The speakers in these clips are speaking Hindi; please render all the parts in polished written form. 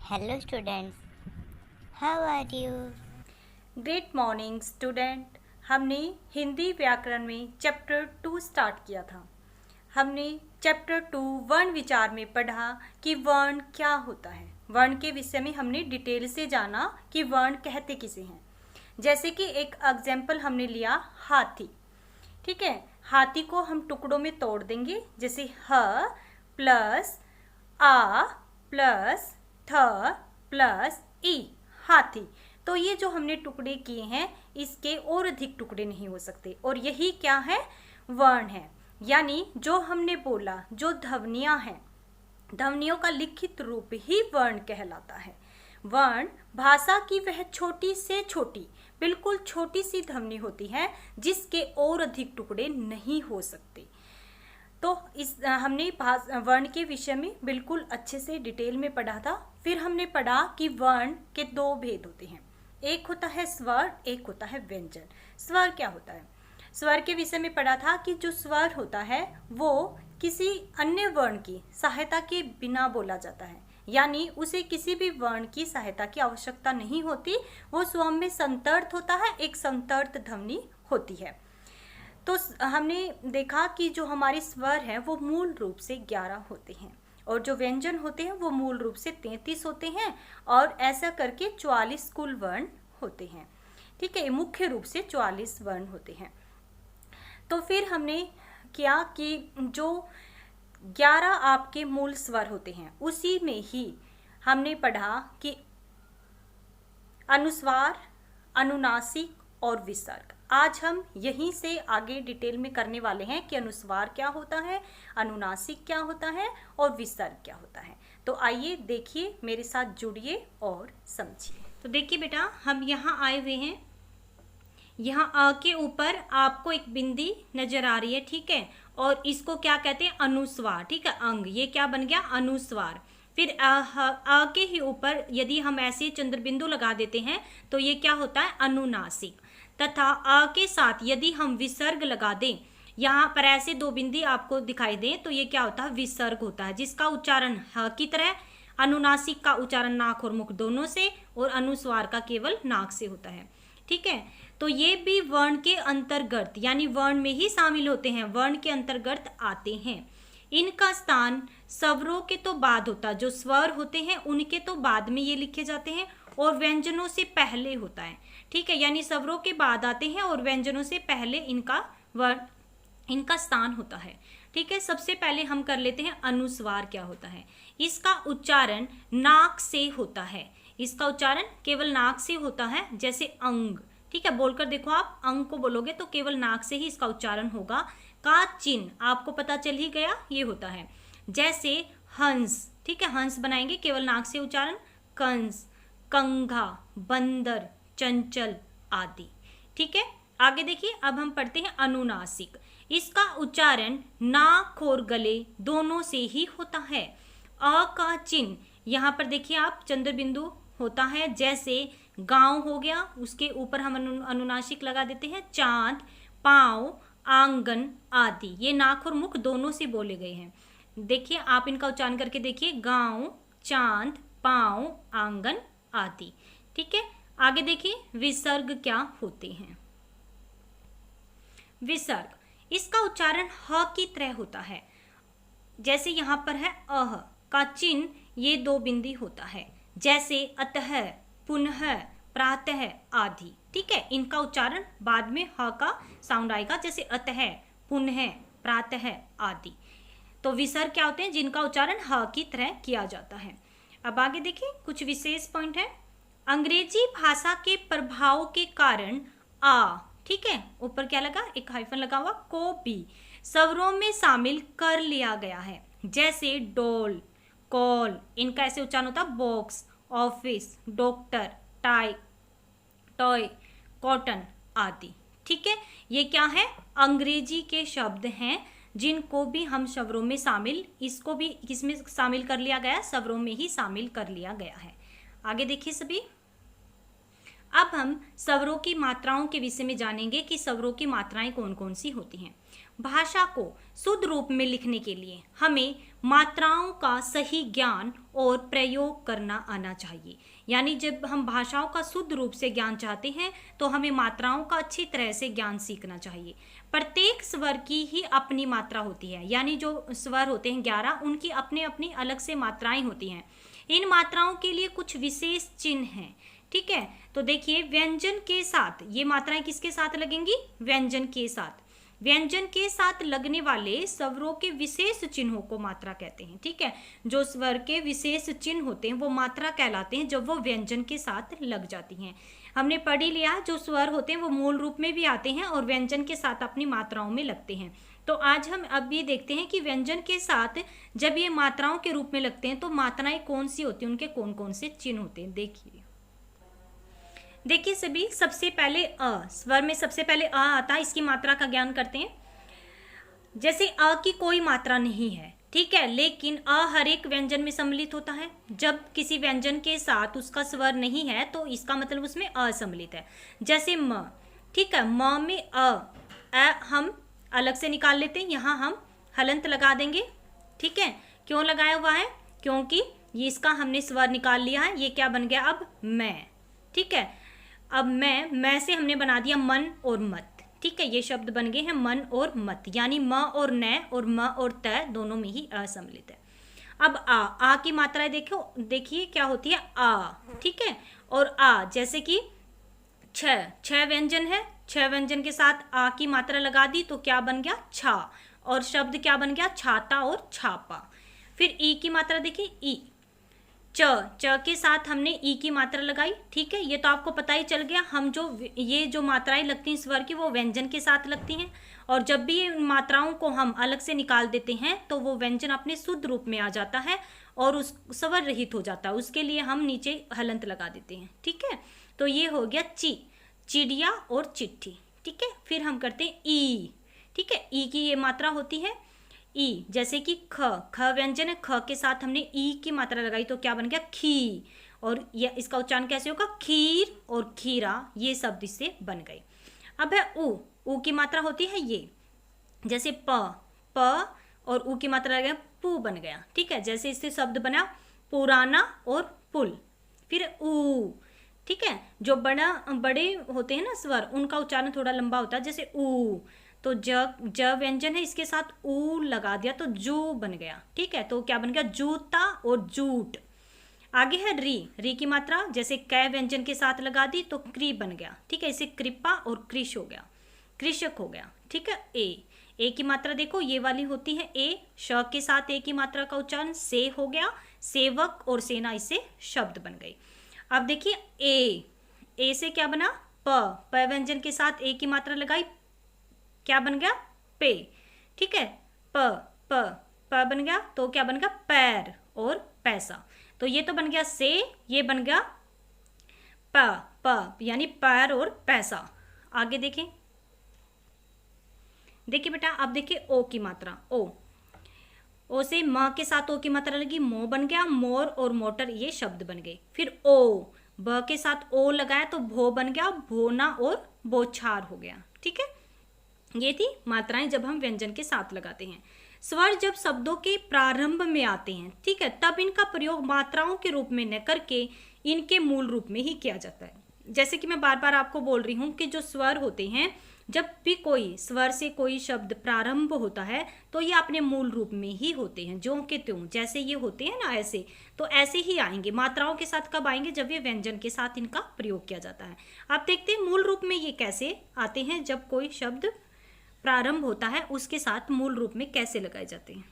Hello students, how are you? Great morning student. हमने हिंदी व्याकरण में चैप्टर 2 स्टार्ट किया था। हमने चैप्टर 2 वर्ण विचार में पढ़ा कि वर्ण क्या होता है। वर्ण के विषय में हमने डिटेल से जाना कि वर्ण कहते किसे हैं। जैसे कि एक एग्जाम्पल हमने लिया हाथी। ठीक है, हाथी को हम टुकड़ों में तोड़ देंगे, जैसे ह प्लस आ प्लस थ प्लस ई, हाथी। तो ये जो हमने टुकड़े किए हैं, इसके और अधिक टुकड़े नहीं हो सकते, और यही क्या है, वर्ण है। यानी जो हमने बोला, जो ध्वनियां हैं, ध्वनियों का लिखित रूप ही वर्ण कहलाता है। वर्ण भाषा की वह छोटी से छोटी, बिल्कुल छोटी सी ध्वनि होती है जिसके और अधिक टुकड़े नहीं हो सकते। तो इस हमने वर्ण के विषय में बिल्कुल अच्छे से डिटेल में पढ़ा था। फिर हमने पढ़ा कि वर्ण के दो भेद होते हैं, एक होता है स्वर, एक होता है व्यंजन। स्वर क्या होता है? स्वर के विषय में पढ़ा था कि जो स्वर होता है वो किसी अन्य वर्ण की सहायता के बिना बोला जाता है, यानी उसे किसी भी वर्ण की सहायता की आवश्यकता नहीं होती, वो स्वयं में संतर्त होता है, एक संतर्त ध्वनि होती है। तो हमने देखा कि जो हमारे स्वर हैं वो मूल रूप से 11 होते हैं, और जो व्यंजन होते हैं वो मूल रूप से 33 होते हैं, और ऐसा करके 44 कुल वर्ण होते हैं। ठीक है, मुख्य रूप से 44 वर्ण होते हैं। तो फिर हमने किया कि जो 11 आपके मूल स्वर होते हैं, उसी में ही हमने पढ़ा कि अनुस्वार, अनुनासिक और विसर्ग। आज हम यहीं से आगे डिटेल में करने वाले हैं कि अनुस्वार क्या होता है, अनुनासिक क्या होता है और विसर्ग क्या होता है। तो आइए देखिए, मेरे साथ जुड़िए और समझिए। तो देखिए बेटा, हम यहाँ आए हुए हैं। यहाँ अ के ऊपर आपको एक बिंदी नजर आ रही है, ठीक है, और इसको क्या कहते हैं, अनुस्वार। ठीक है, अंग, ये क्या बन गया, अनुस्वार। फिर अ के ही ऊपर यदि हम ऐसे चंद्र बिंदु लगा देते हैं तो ये क्या होता है, अनुनासिक। तथा अ के साथ यदि हम विसर्ग लगा दें, यहाँ पर ऐसे दो बिंदी आपको दिखाई दें, तो ये क्या होता है, विसर्ग होता है, जिसका उच्चारण ह की तरह। अनुनासिक का उच्चारण नाक और मुख दोनों से, और अनुस्वार का केवल नाक से होता है। ठीक है, तो ये भी वर्ण के अंतर्गत, यानी वर्ण में ही शामिल होते हैं, वर्ण के अंतर्गत आते हैं। इनका स्थान स्वरों के तो बाद होता है, जो स्वर होते हैं उनके तो बाद में ये लिखे जाते हैं, और व्यंजनों से पहले होता है। ठीक है, यानी स्वरों के बाद आते हैं और व्यंजनों से पहले इनका स्थान होता है। ठीक है, सबसे पहले हम कर लेते हैं अनुस्वार क्या होता है। इसका उच्चारण नाक से होता है, इसका उच्चारण केवल नाक से होता है, जैसे अंग। ठीक है, बोलकर देखो, आप अंग को बोलोगे तो केवल नाक से ही इसका उच्चारण होगा। का चिन्ह आपको पता चल ही गया, ये होता है। जैसे हंस, ठीक है, हंस बनाएंगे केवल नाक से उच्चारण, कंस, कंघा, बंदर, चंचल आदि। ठीक है, आगे देखिए, अब हम पढ़ते हैं अनुनासिक। इसका उच्चारण नाक और गले दोनों से ही होता है। अ का चिन्ह यहाँ पर देखिए आप, चंद्र बिंदु होता है, जैसे गांव हो गया, उसके ऊपर हम अनुनासिक लगा देते हैं, चांद, पांव, आंगन आदि। ये नाक और मुख दोनों से बोले गए हैं। देखिए, आप इनका उच्चारण करके देखिए, गांव, चांद, पांव, आंगन आदि। ठीक है, आगे देखिए, विसर्ग क्या होते हैं। विसर्ग, इसका उच्चारण ह की तरह होता है, जैसे यहाँ पर है अह का चिन्ह, ये दो बिंदी होता है, जैसे अतः, पुनः, प्रातः आदि। ठीक है, इनका उच्चारण बाद में ह का साउंड आएगा, जैसे अतः, पुनः, प्रातः आदि। तो विसर्ग क्या होते हैं, जिनका उच्चारण ह की तरह किया जाता है। अब आगे देखिए, कुछ विशेष पॉइंट है। अंग्रेजी भाषा के प्रभाव के कारण आ, ठीक है, ऊपर क्या लगा, एक हाइफन लगा हुआ, को भी स्वरों में शामिल कर लिया गया है, जैसे डोल, कॉल, इनका ऐसे उच्चारण होता है, box, office, doctor, tie, toy, cotton आदि। ठीक है, ये क्या है, अंग्रेजी के शब्द हैं, जिनको भी हम स्वरों में शामिल, इसको भी किसमें शामिल कर लिया गया, स्वरों में ही शामिल कर लिया गया है। आगे देखिए सभी, अब हम स्वरों की मात्राओं के विषय में जानेंगे कि स्वरों की मात्राएं कौन कौन सी होती हैं। भाषा को शुद्ध रूप में लिखने के लिए हमें मात्राओं का सही ज्ञान और प्रयोग करना आना चाहिए। यानी जब हम भाषाओं का शुद्ध रूप से ज्ञान चाहते हैं तो हमें मात्राओं का अच्छी तरह से ज्ञान सीखना चाहिए। प्रत्येक स्वर की ही अपनी मात्रा होती है, यानी जो स्वर होते हैं 11, उनकी अपनी अपनी अलग से मात्राएं होती हैं। इन मात्राओं के लिए कुछ विशेष चिन्ह हैं, ठीक है। तो देखिए, व्यंजन के साथ ये मात्राएं किसके साथ लगेंगी? व्यंजन के साथ। व्यंजन के साथ लगने वाले स्वरों के विशेष चिन्हों को मात्रा कहते हैं, ठीक है। जो स्वर के विशेष चिन्ह होते हैं वो मात्रा कहलाते हैं जब वो व्यंजन के साथ लग जाती हैं। हमने पढ़ ही लिया, जो स्वर होते हैं वो मूल रूप में भी आते हैं और व्यंजन के साथ अपनी मात्राओं में लगते हैं। तो आज हम अब ये देखते हैं कि व्यंजन के साथ जब ये मात्राओं के रूप में लगते हैं तो मात्राएं कौन सी होती हैं, उनके कौन कौन से चिन्ह होते हैं। देखिए सभी, सबसे पहले अ, स्वर में सबसे पहले अ आता है, इसकी मात्रा का ज्ञान करते हैं। जैसे अ की कोई मात्रा नहीं है, ठीक है, लेकिन अ हर एक व्यंजन में सम्मिलित होता है। जब किसी व्यंजन के साथ उसका स्वर नहीं है तो इसका मतलब उसमें अ सम्मिलित है। जैसे म, ठीक है, म में अ हम अलग से निकाल लेते हैं, यहाँ हम हलंत लगा देंगे, ठीक है। क्यों लगाया हुआ है? क्योंकि ये इसका हमने स्वर निकाल लिया है। ये क्या बन गया अब? मैं, ठीक है। अब मैं से हमने बना दिया मन और मत, ठीक है। ये शब्द बन गए हैं मन और मत, यानी म और न और म और त दोनों में ही अ सम्मिलित है। अब आ की मात्राएं देखिए क्या होती है? आ, ठीक है। और आ जैसे कि छह व्यंजन है, 6 व्यंजन के साथ आ की मात्रा लगा दी तो क्या बन गया? छा। और शब्द क्या बन गया? छाता और छापा। फिर ई की मात्रा देखिए, ई, च के साथ हमने ई की मात्रा लगाई, ठीक है। ये तो आपको पता ही चल गया, हम ये जो मात्राएं लगती हैं स्वर की वो व्यंजन के साथ लगती हैं, और जब भी इन मात्राओं को हम अलग से निकाल देते हैं तो वो व्यंजन अपने शुद्ध रूप में आ जाता है और उस स्वर रहित हो जाता है। उसके लिए हम नीचे हलंत लगा देते हैं, ठीक है। तो ये हो गया ची, चिड़िया और चिट्ठी, ठीक है। फिर हम करते हैं ई, ठीक है। ई की ये मात्रा होती है ई, जैसे कि ख व्यंजन है, ख के साथ हमने ई की मात्रा लगाई तो क्या बन गया? खी। और ये इसका उच्चारण कैसे होगा? खीर और खीरा, ये शब्द इससे बन गए। अब है ऊ की मात्रा होती है ये, जैसे प और ऊ की मात्रा लगा पू बन गया, ठीक है। जैसे इससे शब्द बना पुराना और पुल। फिर ऊ, ठीक है। जो बड़े होते हैं ना स्वर, उनका उच्चारण थोड़ा लंबा होता है, जैसे ऊ, तो ज व्यंजन है, इसके साथ ऊ लगा दिया तो जू बन गया, ठीक है। तो क्या बन गया? जूता और जूट। आगे है री की मात्रा, जैसे कै व्यंजन के साथ लगा दी तो क्री बन गया, ठीक है। इसे कृपा और कृष हो गया, कृषक हो गया, ठीक है। ए की मात्रा देखो ये वाली होती है ए, श के साथ ए की मात्रा का उच्चारण से हो गया, सेवक और सेना, इससे शब्द बन गई। अब देखिए ए से क्या बना? प व्यंजन के साथ ए की मात्रा लगाई, क्या बन गया? पे, ठीक है। प बन गया तो क्या बन गया? पैर और पैसा। तो ये तो बन गया से, ये बन गया प यानी पैर और पैसा। आगे देखें, देखिए बेटा, अब देखिए ओ की मात्रा, ओ से म के साथ ओ की मात्रा लगी, मो बन गया, मोर और मोटर, ये शब्द बन गए। फिर ओ, ब के साथ ओ लगाया तो भो बन गया, भोना और बोछार हो गया, ठीक है। ये थी मात्राएं जब हम व्यंजन के साथ लगाते हैं। स्वर जब शब्दों के प्रारंभ में आते हैं, ठीक है, तब इनका प्रयोग मात्राओं के रूप में न करके इनके मूल रूप में ही किया जाता है। जैसे कि मैं बार बार आपको बोल रही हूँ कि जो स्वर होते हैं, जब भी कोई स्वर से कोई शब्द प्रारंभ होता है तो ये अपने मूल रूप में ही होते हैं, ज्यों के त्यों, जैसे ये होते हैं ना ऐसे, तो ऐसे ही आएंगे। मात्राओं के साथ कब आएंगे? जब ये व्यंजन के साथ इनका प्रयोग किया जाता है। आप देखते हैं मूल रूप में ये कैसे आते हैं, जब कोई शब्द प्रारंभ होता है उसके साथ मूल रूप में कैसे लगाए जाते हैं।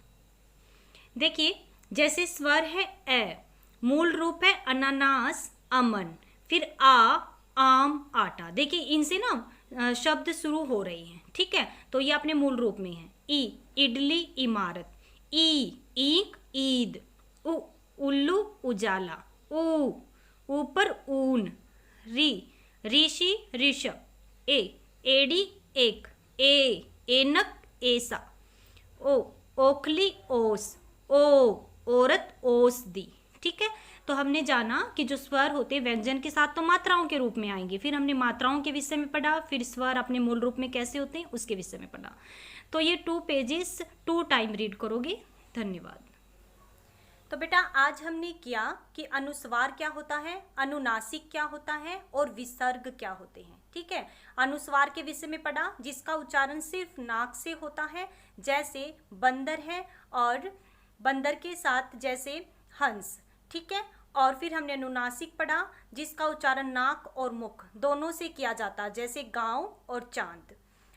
देखिए, जैसे स्वर है ए, मूल रूप है अनानास, अमन। फिर आम, आटा। देखिए इनसे ना शब्द शुरू हो रहे हैं, ठीक है, तो ये अपने मूल रूप में है। ई, इडली, इमारत। ई, ईंक, ईद। उल्लू, उजाला। ऊपर, ऊन। ऋषि, ऋषभ। एड़ी, एक। एनक, ऐसा। ओखली, ओस। औरत, ओस दी, ठीक है। तो हमने जाना कि जो स्वर होते हैं व्यंजन के साथ तो मात्राओं के रूप में आएंगे, फिर हमने मात्राओं के विषय में पढ़ा, फिर स्वर अपने मूल रूप में कैसे होते हैं उसके विषय में पढ़ा। तो ये 2 पेजेस 2 टाइम रीड करोगे। धन्यवाद। तो बेटा आज हमने किया कि अनुस्वार क्या होता है, अनुनासिक क्या होता है और विसर्ग क्या होते हैं। ठीक है, अनुस्वार के विषय में पढ़ा जिसका उच्चारण सिर्फ नाक से होता है, जैसे बंदर है और बंदर के साथ जैसे हंस। ठीक है, और फिर हमने अनुनासिक पढ़ा जिसका उच्चारण नाक और मुख दोनों से किया जाता है, जैसे गांव और चांद।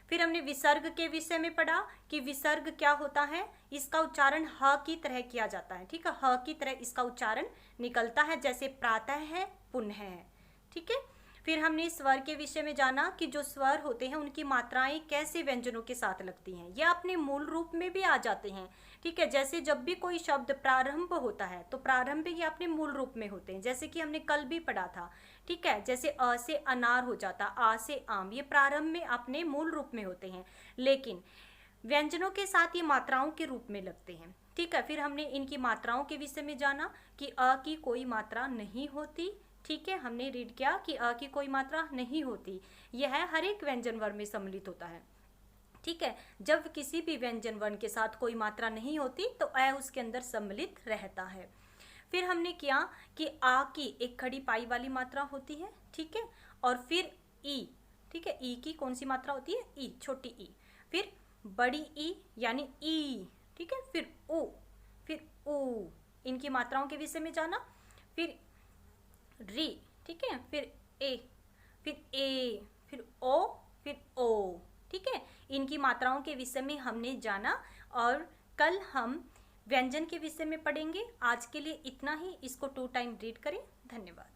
फिर हमने विसर्ग के विषय में पढ़ा कि विसर्ग क्या होता है, इसका उच्चारण ह की तरह किया जाता है। ठीक है, ह की तरह इसका उच्चारण निकलता है, जैसे प्रातः है, पुनः है। ठीक है, फिर हमने स्वर के विषय में जाना कि जो स्वर होते हैं उनकी मात्राएं कैसे व्यंजनों के साथ लगती हैं, यह अपने मूल रूप में भी आ जाते हैं। ठीक है, जैसे जब भी कोई शब्द प्रारंभ होता है तो प्रारंभ ये अपने मूल रूप में होते हैं, जैसे कि हमने कल भी पढ़ा था। ठीक है, जैसे अ से अनार हो जाता, आ से आम, ये प्रारंभ में अपने मूल रूप में होते हैं, लेकिन व्यंजनों के साथ ये मात्राओं के रूप में लगते हैं। ठीक है, फिर हमने इनकी मात्राओं के विषय में जाना कि अ की कोई मात्रा नहीं होती। ठीक है, हमने रीड किया कि अ की कोई मात्रा नहीं होती, यह हर एक व्यंजन वर्ण में सम्मिलित होता है। ठीक है, जब किसी भी व्यंजन वर्ण के साथ कोई मात्रा नहीं होती तो अ उसके अंदर सम्मिलित रहता है। फिर हमने किया कि आ की एक खड़ी पाई वाली मात्रा होती है। ठीक है, और फिर ई। ठीक है, ई की कौन सी मात्रा होती है, ई, छोटी ई। फिर बड़ी ई यानी ई। ठीक है, फिर उ, फिर ऊ, इनकी मात्राओं के विषय में जाना। फिर री। ठीक है, फिर ए, फिर ओ, फिर ओ। ठीक है, इनकी मात्राओं के विषय में हमने जाना और कल हम व्यंजन के विषय में पढ़ेंगे। आज के लिए इतना ही, इसको 2 टाइम रीड करें। धन्यवाद।